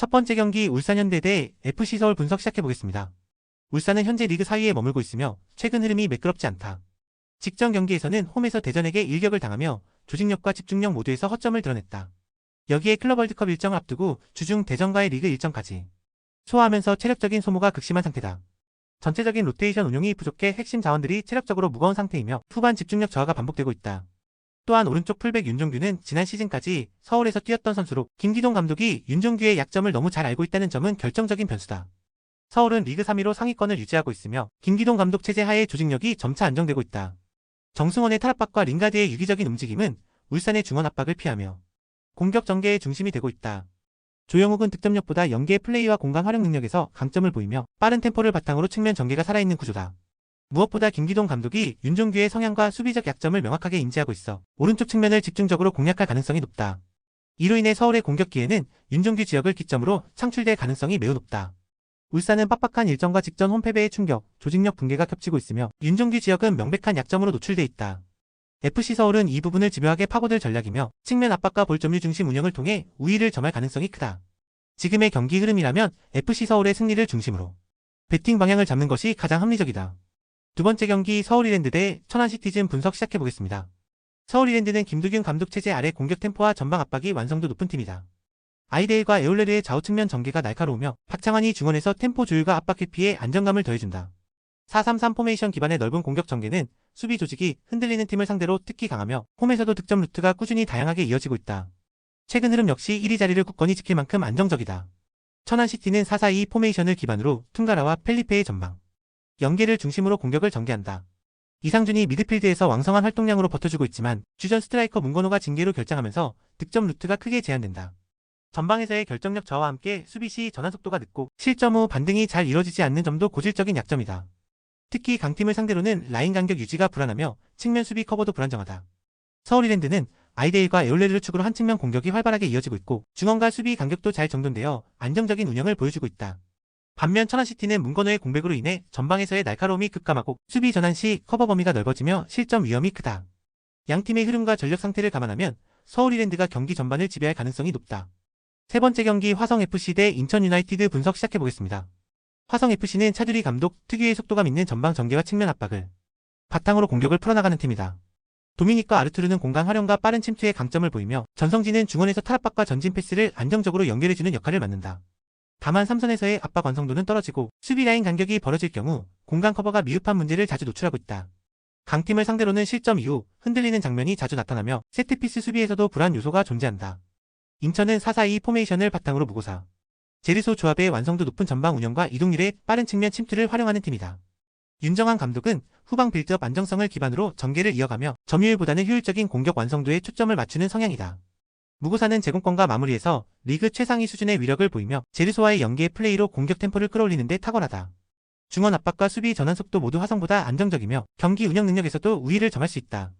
첫 번째 경기 울산 현대 대 FC 서울 분석 시작해보겠습니다. 울산은 현재 리그 4위에 머물고 있으며 최근 흐름이 매끄럽지 않다. 직전 경기에서는 홈에서 대전에게 일격을 당하며 조직력과 집중력 모두에서 허점을 드러냈다. 여기에 클럽 월드컵 일정을 앞두고 주중 대전과의 리그 일정까지 소화하면서 체력적인 소모가 극심한 상태다. 전체적인 로테이션 운용이 부족해 핵심 자원들이 체력적으로 무거운 상태이며 후반 집중력 저하가 반복되고 있다. 또한 오른쪽 풀백 윤종규는 지난 시즌까지 서울에서 뛰었던 선수로 김기동 감독이 윤종규의 약점을 너무 잘 알고 있다는 점은 결정적인 변수다. 서울은 리그 3위로 상위권을 유지하고 있으며 김기동 감독 체제 하에 조직력이 점차 안정되고 있다. 정승원의 탈압박과 링가드의 유기적인 움직임은 울산의 중원 압박을 피하며 공격 전개의 중심이 되고 있다. 조영욱은 득점력보다 연계의 플레이와 공간 활용 능력에서 강점을 보이며 빠른 템포를 바탕으로 측면 전개가 살아있는 구조다. 무엇보다 김기동 감독이 윤종규의 성향과 수비적 약점을 명확하게 인지하고 있어 오른쪽 측면을 집중적으로 공략할 가능성이 높다. 이로 인해 서울의 공격 기회는 윤종규 지역을 기점으로 창출될 가능성이 매우 높다. 울산은 빡빡한 일정과 직전 홈패배의 충격, 조직력 붕괴가 겹치고 있으며 윤종규 지역은 명백한 약점으로 노출돼 있다. FC 서울은 이 부분을 집요하게 파고들 전략이며 측면 압박과 볼 점유 중심 운영을 통해 우위를 점할 가능성이 크다. 지금의 경기 흐름이라면 FC 서울의 승리를 중심으로 배팅 방향을 잡는 것이 가장 합리적이다. 두 번째 경기 서울 이랜드 대 천안 시티즌 분석 시작해보겠습니다. 서울 이랜드는 김두균 감독 체제 아래 공격 템포와 전방 압박이 완성도 높은 팀이다. 아이데일과 에올레르의 좌우 측면 전개가 날카로우며 박창환이 중원에서 템포 조율과 압박 회피에 안정감을 더해준다. 4-3-3 포메이션 기반의 넓은 공격 전개는 수비 조직이 흔들리는 팀을 상대로 특히 강하며 홈에서도 득점 루트가 꾸준히 다양하게 이어지고 있다. 최근 흐름 역시 1위 자리를 굳건히 지킬 만큼 안정적이다. 천안시티는 4-4-2 포메이션을 기반으로 퉁가라와 펠리페의 전방 연계를 중심으로 공격을 전개한다. 이상준이 미드필드에서 왕성한 활동량으로 버텨주고 있지만 주전 스트라이커 문건호가 징계로 결장하면서 득점 루트가 크게 제한된다. 전방에서의 결정력 저하와 함께 수비 시 전환 속도가 늦고 실점 후 반등이 잘 이뤄지지 않는 점도 고질적인 약점이다. 특히 강팀을 상대로는 라인 간격 유지가 불안하며 측면 수비 커버도 불안정하다. 서울 이랜드는 아이데일과 에올레르 축으로 한 측면 공격이 활발하게 이어지고 있고 중원과 수비 간격도 잘 정돈되어 안정적인 운영을 보여주고 있다. 반면 천안시티는 문건호의 공백으로 인해 전방에서의 날카로움이 급감하고 수비 전환 시 커버 범위가 넓어지며 실점 위험이 크다. 양팀의 흐름과 전력 상태를 감안하면 서울 이랜드가 경기 전반을 지배할 가능성이 높다. 세 번째 경기 화성FC 대 인천 유나이티드 분석 시작해보겠습니다. 화성FC는 차두리 감독 특유의 속도감 있는 전방 전개와 측면 압박을 바탕으로 공격을 풀어나가는 팀이다. 도미닉과 아르투르는 공간 활용과 빠른 침투의 강점을 보이며 전성진은 중원에서 탈압박과 전진 패스를 안정적으로 연결해주는 역할을 맡는다. 다만 3선에서의 압박 완성도는 떨어지고 수비 라인 간격이 벌어질 경우 공간 커버가 미흡한 문제를 자주 노출하고 있다. 강팀을 상대로는 실점 이후 흔들리는 장면이 자주 나타나며 세트피스 수비에서도 불안 요소가 존재한다. 인천은 4-4-2 포메이션을 바탕으로 무고사 제르소 조합의 완성도 높은 전방 운영과 이동률의 빠른 측면 침투를 활용하는 팀이다. 윤정환 감독은 후방 빌드업 안정성을 기반으로 전개를 이어가며 점유율보다는 효율적인 공격 완성도에 초점을 맞추는 성향이다. 무고사는 제공권과 마무리에서 리그 최상위 수준의 위력을 보이며 제르소와의 연계 플레이로 공격 템포를 끌어올리는 데 탁월하다. 중원 압박과 수비 전환 속도 모두 화성보다 안정적이며 경기 운영 능력에서도 우위를 점할 수 있다.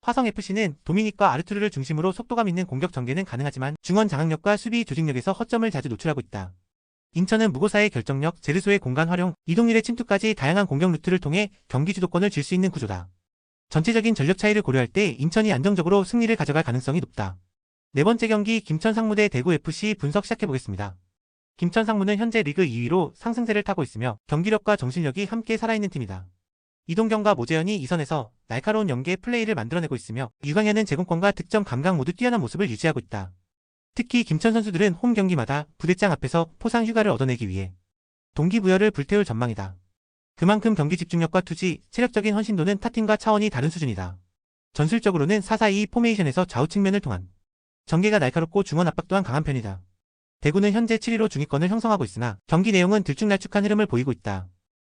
화성FC는 도미닉과 아르투르를 중심으로 속도감 있는 공격 전개는 가능하지만 중원 장악력과 수비 조직력에서 허점을 자주 노출하고 있다. 인천은 무고사의 결정력, 제르소의 공간 활용, 이동률의 침투까지 다양한 공격 루트를 통해 경기 주도권을 쥘 수 있는 구조다. 전체적인 전력 차이를 고려할 때 인천이 안정적으로 승리를 가져갈 가능성이 높다. 네 번째 경기 김천 상무 대 대구FC 분석 시작해보겠습니다. 김천 상무는 현재 리그 2위로 상승세를 타고 있으며 경기력과 정신력이 함께 살아있는 팀이다. 이동경과 모재현이 이선에서 날카로운 연계 플레이를 만들어내고 있으며 유강현은 제공권과 득점 감각 모두 뛰어난 모습을 유지하고 있다. 특히 김천 선수들은 홈 경기마다 부대장 앞에서 포상 휴가를 얻어내기 위해 동기부여를 불태울 전망이다. 그만큼 경기 집중력과 투지, 체력적인 헌신도는 타팀과 차원이 다른 수준이다. 전술적으로는 4-4-2 포메이션에서 좌우 측면을 통한 전개가 날카롭고 중원 압박 또한 강한 편이다. 대구는 현재 7위로 중위권을 형성하고 있으나 경기 내용은 들쭉날쭉한 흐름을 보이고 있다.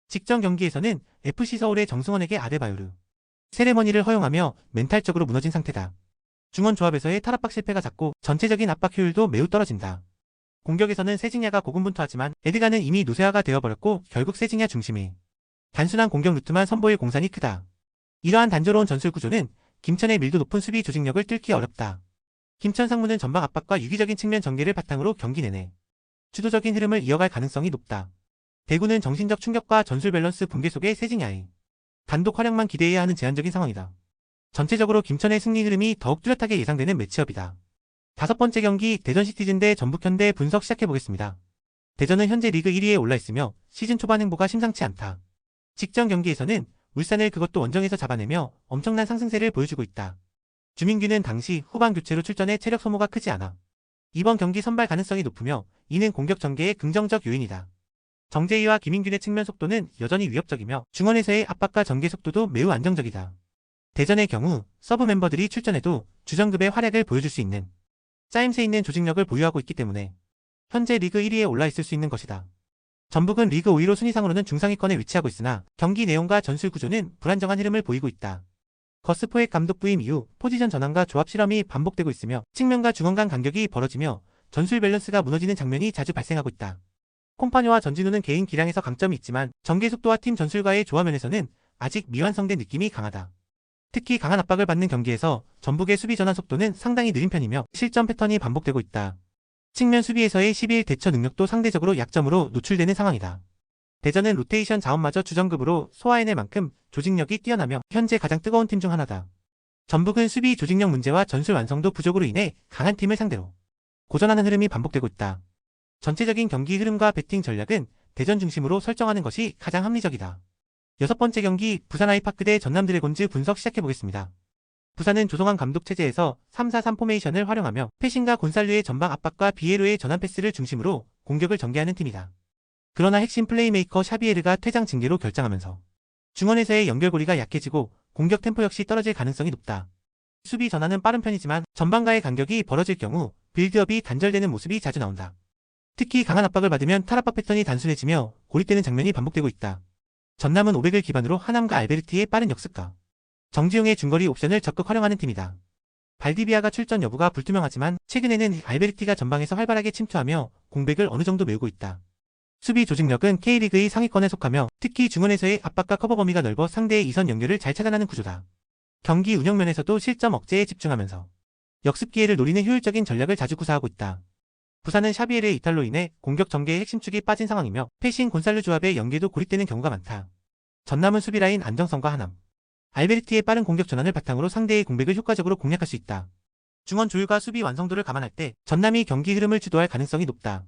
직전 경기에서는 FC 서울의 정승원에게 아데바요르 세레머니를 허용하며 멘탈적으로 무너진 상태다. 중원 조합에서의 탈압박 실패가 잦고 전체적인 압박 효율도 매우 떨어진다. 공격에서는 세징야가 고군분투하지만 에드가는 이미 노쇠화가 되어버렸고 결국 세징야 중심의 단순한 공격 루트만 선보일 공산이 크다. 이러한 단조로운 전술 구조는 김천의 밀도 높은 수비 조직력을 뚫기 어렵다. 김천 상무는 전방 압박과 유기적인 측면 전개를 바탕으로 경기 내내 주도적인 흐름을 이어갈 가능성이 높다. 대구는 정신적 충격과 전술 밸런스 붕괴 속의 세징야의 단독 활약만 기대해야 하는 제한적인 상황이다. 전체적으로 김천의 승리 흐름이 더욱 뚜렷하게 예상되는 매치업이다. 다섯 번째 경기 대전 시티즌 대 전북현대 분석 시작해보겠습니다. 대전은 현재 리그 1위에 올라있으며 시즌 초반 행보가 심상치 않다. 직전 경기에서는 울산을 그것도 원정에서 잡아내며 엄청난 상승세를 보여주고 있다. 주민규는 당시 후반 교체로 출전해 체력 소모가 크지 않아 이번 경기 선발 가능성이 높으며 이는 공격 전개의 긍정적 요인이다. 정재희와 김인균의 측면 속도는 여전히 위협적이며 중원에서의 압박과 전개 속도도 매우 안정적이다. 대전의 경우 서브 멤버들이 출전해도 주전급의 활약을 보여줄 수 있는 짜임새 있는 조직력을 보유하고 있기 때문에 현재 리그 1위에 올라있을 수 있는 것이다. 전북은 리그 5위로 순위상으로는 중상위권에 위치하고 있으나 경기 내용과 전술 구조는 불안정한 흐름을 보이고 있다. 거스포의 감독 부임 이후 포지션 전환과 조합 실험이 반복되고 있으며 측면과 중원 간 간격이 벌어지며 전술 밸런스가 무너지는 장면이 자주 발생하고 있다. 콤파뇨와 전진우는 개인 기량에서 강점이 있지만 전개 속도와 팀 전술과의 조화면에서는 아직 미완성된 느낌이 강하다. 특히 강한 압박을 받는 경기에서 전북의 수비 전환 속도는 상당히 느린 편이며 실점 패턴이 반복되고 있다. 측면 수비에서의 12일 대처 능력도 상대적으로 약점으로 노출되는 상황이다. 대전은 로테이션 자원마저 주전급으로 소화해낼 만큼 조직력이 뛰어나며 현재 가장 뜨거운 팀 중 하나다. 전북은 수비 조직력 문제와 전술 완성도 부족으로 인해 강한 팀을 상대로 고전하는 흐름이 반복되고 있다. 전체적인 경기 흐름과 배팅 전략은 대전 중심으로 설정하는 것이 가장 합리적이다. 여섯 번째 경기 부산 아이파크 대 전남 드래곤즈 분석 시작해보겠습니다. 부산은 조성환 감독 체제에서 3-4-3 포메이션을 활용하며 패신과 곤살류의 전방 압박과 비에로의 전환 패스를 중심으로 공격을 전개하는 팀이다. 그러나 핵심 플레이메이커 샤비에르가 퇴장 징계로 결장하면서 중원에서의 연결고리가 약해지고 공격 템포 역시 떨어질 가능성이 높다. 수비 전환은 빠른 편이지만 전방과의 간격이 벌어질 경우 빌드업이 단절되는 모습이 자주 나온다. 특히 강한 압박을 받으면 탈압박 패턴이 단순해지며 고립되는 장면이 반복되고 있다. 전남은 500을 기반으로 하남과 알베르티의 빠른 역습과 정지용의 중거리 옵션을 적극 활용하는 팀이다. 발디비아가 출전 여부가 불투명하지만 최근에는 알베르티가 전방에서 활발하게 침투하며 공백을 어느 정도 메우고 있다. 수비 조직력은 K리그의 상위권에 속하며 특히 중원에서의 압박과 커버 범위가 넓어 상대의 이선 연결을 잘 차단하는 구조다. 경기 운영면에서도 실점 억제에 집중하면서 역습 기회를 노리는 효율적인 전략을 자주 구사하고 있다. 부산은 샤비에르의 이탈로 인해 공격 전개의 핵심축이 빠진 상황이며 패싱 곤살루 조합의 연계도 고립되는 경우가 많다. 전남은 수비라인 안정성과 하남, 알베르티의 빠른 공격 전환을 바탕으로 상대의 공백을 효과적으로 공략할 수 있다. 중원 조율과 수비 완성도를 감안할 때 전남이 경기 흐름을 주도할 가능성이 높다.